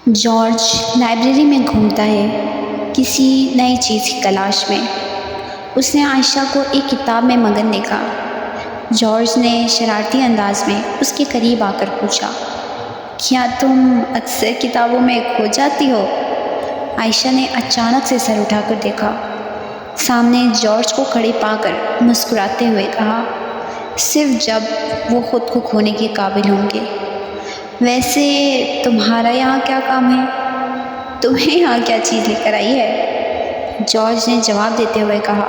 George library میں گھومتا ہے کسی نئی چیز کی تلاش میں۔ اس نے عائشہ کو ایک کتاب میں مگن دیکھا۔ جارج نے شرارتی انداز میں اس کے قریب آ کر پوچھا، کیا تم اکثر کتابوں میں کھو جاتی ہو؟ عائشہ نے اچانک سے سر اٹھا کر دیکھا۔ سامنے جارج کو کھڑے پا کر مسکراتے ہوئے کہا، صرف جب وہ خود کو کھونے کے قابل ہوں گے۔ ویسے تمہارا یہاں کیا کام ہے؟ تمہیں یہاں کیا چیز لے کر آئی ہے؟ جارج نے جواب دیتے ہوئے کہا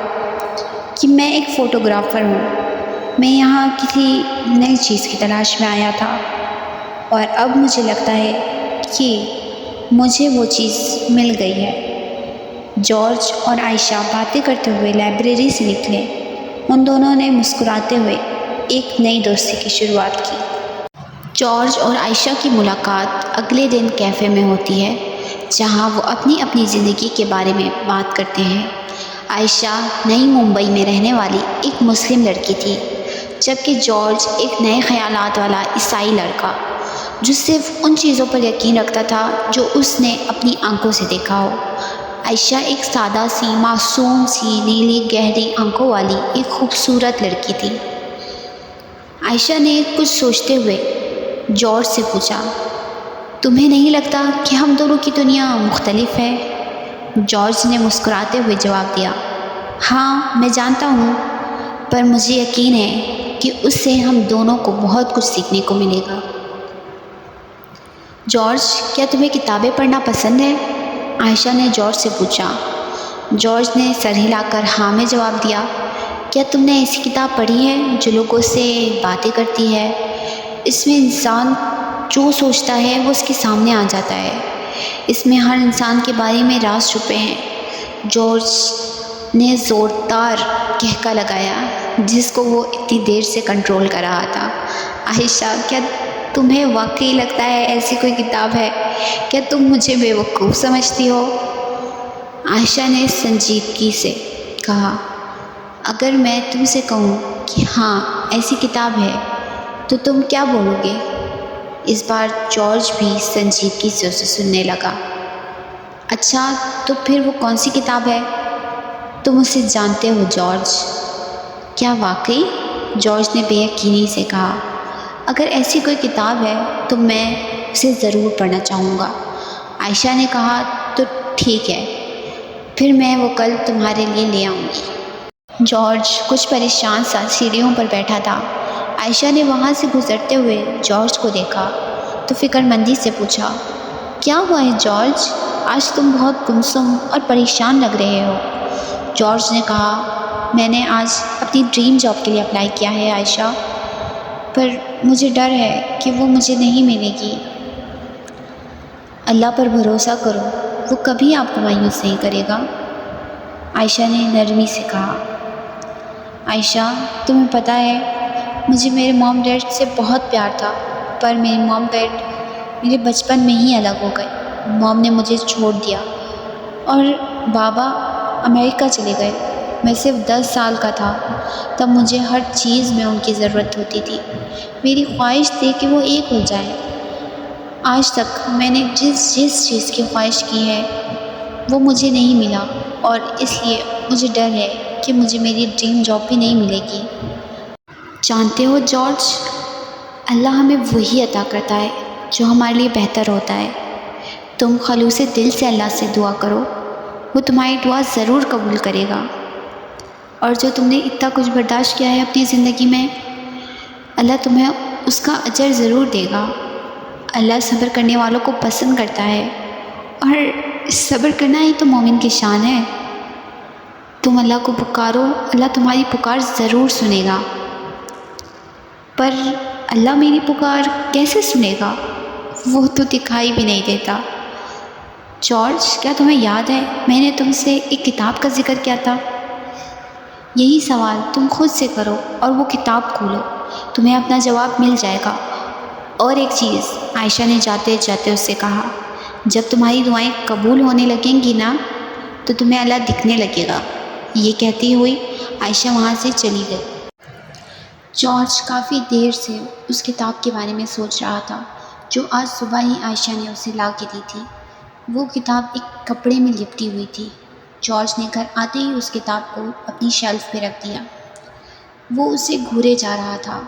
کہ میں ایک فوٹوگرافر ہوں۔ میں یہاں کسی نئی چیز کی تلاش میں آیا تھا اور اب مجھے لگتا ہے کہ مجھے وہ چیز مل گئی ہے۔ جارج اور عائشہ باتیں کرتے ہوئے لائبریری سے نکلے۔ ان دونوں نے مسکراتے ہوئے ایک نئی دوستی کی شروعات کی۔ جارج اور عائشہ کی ملاقات اگلے دن کیفے میں ہوتی ہے، جہاں وہ اپنی اپنی زندگی کے بارے میں بات کرتے ہیں۔ عائشہ نئی ممبئی میں رہنے والی ایک مسلم لڑکی تھی، جبکہ جارج ایک نئے خیالات والا عیسائی لڑکا جو صرف ان چیزوں پر یقین رکھتا تھا جو اس نے اپنی آنکھوں سے دیکھا ہو۔ عائشہ ایک سادہ سی، معصوم سی، نیلی گہری آنکھوں والی ایک خوبصورت لڑکی تھی۔ عائشہ نے کچھ سوچتے ہوئے جارج سے پوچھا، تمہیں نہیں لگتا کہ ہم دونوں کی دنیا مختلف ہے؟ جارج نے مسکراتے ہوئے جواب دیا، ہاں میں جانتا ہوں، پر مجھے یقین ہے کہ اس سے ہم دونوں کو بہت کچھ سیکھنے کو ملے گا۔ جارج، کیا تمہیں کتابیں پڑھنا پسند ہے؟ عائشہ نے جارج سے پوچھا۔ جارج نے سر ہلا کر ہاں میں جواب دیا۔ کیا تم نے ایسی کتاب پڑھی ہے جو لوگوں سے باتیں کرتی ہے؟ اس میں انسان جو سوچتا ہے وہ اس کے سامنے آ جاتا ہے۔ اس میں ہر انسان کے بارے میں راز چھپے ہیں۔ جارج نے زوردار کہکا لگایا جس کو وہ اتنی دیر سے کنٹرول کر رہا تھا۔ عائشہ، کیا تمہیں واقعی لگتا ہے ایسی کوئی کتاب ہے؟ کیا تم مجھے بیوقوف سمجھتی ہو؟ عائشہ نے سنجیدگی سے کہا، اگر میں تم سے کہوں کہ ہاں ایسی کتاب ہے تو تم کیا بولو گے؟ اس بار جارج بھی سنجیدگی سے اسے سننے لگا۔ اچھا تو پھر وہ کون سی کتاب ہے؟ تم اسے جانتے ہو جارج؟ کیا واقعی؟ جارج نے بے یقینی سے کہا، اگر ایسی کوئی کتاب ہے تو میں اسے ضرور پڑھنا چاہوں گا۔ عائشہ نے کہا، تو ٹھیک ہے، پھر میں وہ کل تمہارے لیے لے آؤں گی۔ جارج کچھ پریشان سا سیڑھیوں پر بیٹھا تھا۔ عائشہ نے وہاں سے گزرتے ہوئے جارج کو دیکھا تو فکر مندی سے پوچھا، کیا ہوا ہے جارج؟ آج تم بہت گمسم اور پریشان لگ رہے ہو۔ جارج نے کہا، میں نے آج اپنی ڈریم جاب کے لیے اپلائی کیا ہے عائشہ، پر مجھے ڈر ہے کہ وہ مجھے نہیں ملے گی۔ اللہ پر بھروسہ کرو، وہ کبھی آپ کو مایوس نہیں کرے گا، عائشہ نے نرمی سے کہا۔ عائشہ، تمہیں پتہ ہے مجھے میرے موم ڈیڈ سے بہت پیار تھا، پر میرے موم ڈیڈ میرے بچپن میں ہی الگ ہو گئے۔ موم نے مجھے چھوڑ دیا اور بابا امریکہ چلے گئے۔ میں صرف 10 سال کا تھا، تب مجھے ہر چیز میں ان کی ضرورت ہوتی تھی۔ میری خواہش تھی کہ وہ ایک ہو جائیں۔ آج تک میں نے جس چیز کی خواہش کی ہے وہ مجھے نہیں ملا، اور اس لیے مجھے ڈر ہے کہ مجھے میری ڈریم جاب بھی نہیں ملے گی۔ جانتے ہو جارج، اللہ ہمیں وہی عطا کرتا ہے جو ہمارے لیے بہتر ہوتا ہے۔ تم خلوص دل سے اللہ سے دعا کرو، وہ تمہاری دعا ضرور قبول کرے گا۔ اور جو تم نے اتنا کچھ برداشت کیا ہے اپنی زندگی میں، اللہ تمہیں اس کا اجر ضرور دے گا۔ اللہ صبر کرنے والوں کو پسند کرتا ہے، اور صبر کرنا ہی تو مومن کی شان ہے۔ تم اللہ کو پکارو، اللہ تمہاری پکار ضرور سنے گا۔ پر اللہ میری پکار کیسے سنے گا؟ وہ تو دکھائی بھی نہیں دیتا۔ جارج، کیا تمہیں یاد ہے میں نے تم سے ایک کتاب کا ذکر کیا تھا؟ یہی سوال تم خود سے کرو اور وہ کتاب کھولو، تمہیں اپنا جواب مل جائے گا۔ اور ایک چیز، عائشہ نے جاتے جاتے اس سے کہا، جب تمہاری دعائیں قبول ہونے لگیں گی نا تو تمہیں اللہ دکھنے لگے گا۔ یہ کہتی ہوئی عائشہ وہاں سے چلی گئی۔ جارج کافی دیر سے اس کتاب کے بارے میں سوچ رہا تھا جو آج صبح ہی عائشہ نے اسے لا کے دی تھی۔ وہ کتاب ایک کپڑے میں لپٹی ہوئی تھی۔ جارج نے گھر آتے ہی اس کتاب کو اپنی شیلف پہ رکھ دیا۔ وہ اسے گھورے جا رہا تھا۔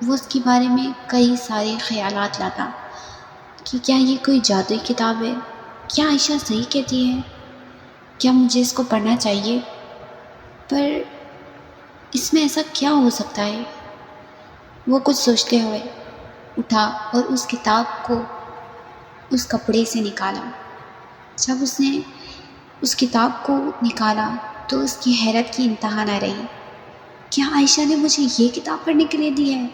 وہ اس کے بارے میں کئی سارے خیالات لاتا کہ کیا یہ کوئی جادوئی کتاب ہے؟ کیا عائشہ صحیح کہتی ہے؟ کیا مجھے اس کو پڑھنا چاہیے؟ پر اس میں ایسا کیا ہو سکتا ہے؟ وہ کچھ سوچتے ہوئے اٹھا اور اس کتاب کو اس کپڑے سے نکالا۔ جب اس نے اس کتاب کو نکالا تو اس کی حیرت کی انتہا نہ رہی۔ کیا عائشہ نے مجھے یہ کتاب پڑھنے کے لیے دی ہے؟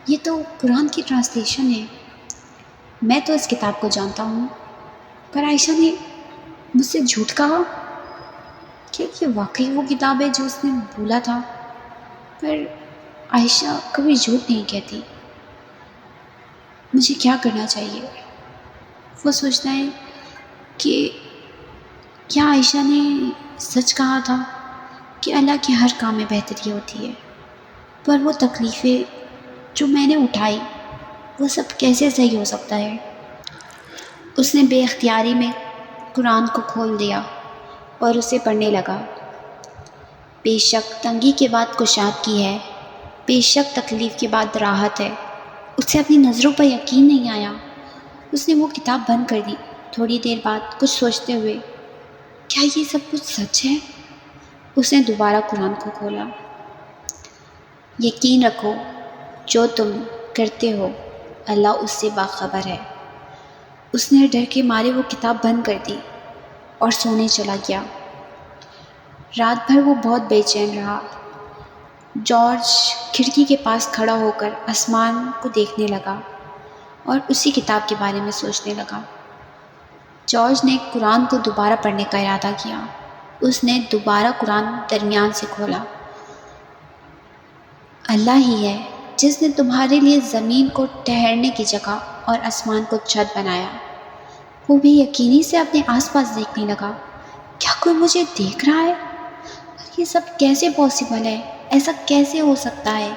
یہ تو قرآن کی ٹرانسلیشن ہے۔ میں تو اس کتاب کو جانتا ہوں، پر عائشہ نے مجھ سے جھوٹ کہا۔ کیا یہ واقعی وہ کتاب ہے جو اس نے بولا تھا؟ پر عائشہ کبھی جھوٹ نہیں کہتی۔ مجھے کیا کرنا چاہیے؟ وہ سوچتا ہے کہ کیا عائشہ نے سچ کہا تھا کہ اللہ کے ہر کام میں بہتری ہوتی ہے؟ پر وہ تکلیفیں جو میں نے اٹھائی وہ سب کیسے صحیح ہو سکتا ہے؟ اس نے بے اختیاری میں قرآن کو کھول دیا اور اسے پڑھنے لگا۔ بے شک تنگی کے بعد کشادگی ہے، بے شک تکلیف کے بعد راحت ہے۔ اسے اپنی نظروں پر یقین نہیں آیا۔ اس نے وہ کتاب بند کر دی۔ تھوڑی دیر بعد کچھ سوچتے ہوئے، کیا یہ سب کچھ سچ ہے؟ اس نے دوبارہ قرآن کو کھولا۔ یقین رکھو جو تم کرتے ہو اللہ اس سے باخبر ہے۔ اس نے ڈر کے مارے وہ کتاب بند کر دی اور سونے چلا گیا۔ رات بھر وہ بہت بے چین رہا۔ جارج کھڑکی کے پاس کھڑا ہو کر آسمان کو دیکھنے لگا اور اسی کتاب کے بارے میں سوچنے لگا۔ جارج نے قرآن کو دوبارہ پڑھنے کا ارادہ کیا۔ اس نے دوبارہ قرآن درمیان سے کھولا۔ اللہ ہی ہے جس نے تمہارے لیے زمین کو ٹھہرنے کی جگہ اور آسمان کو چھت بنایا۔ وہ بھی یقینی سے اپنے آس پاس دیکھنے لگا۔ کیا کوئی مجھے دیکھ رہا ہے؟ اور یہ سب کیسے پاسبل ہے؟ ایسا کیسے ہو سکتا ہے؟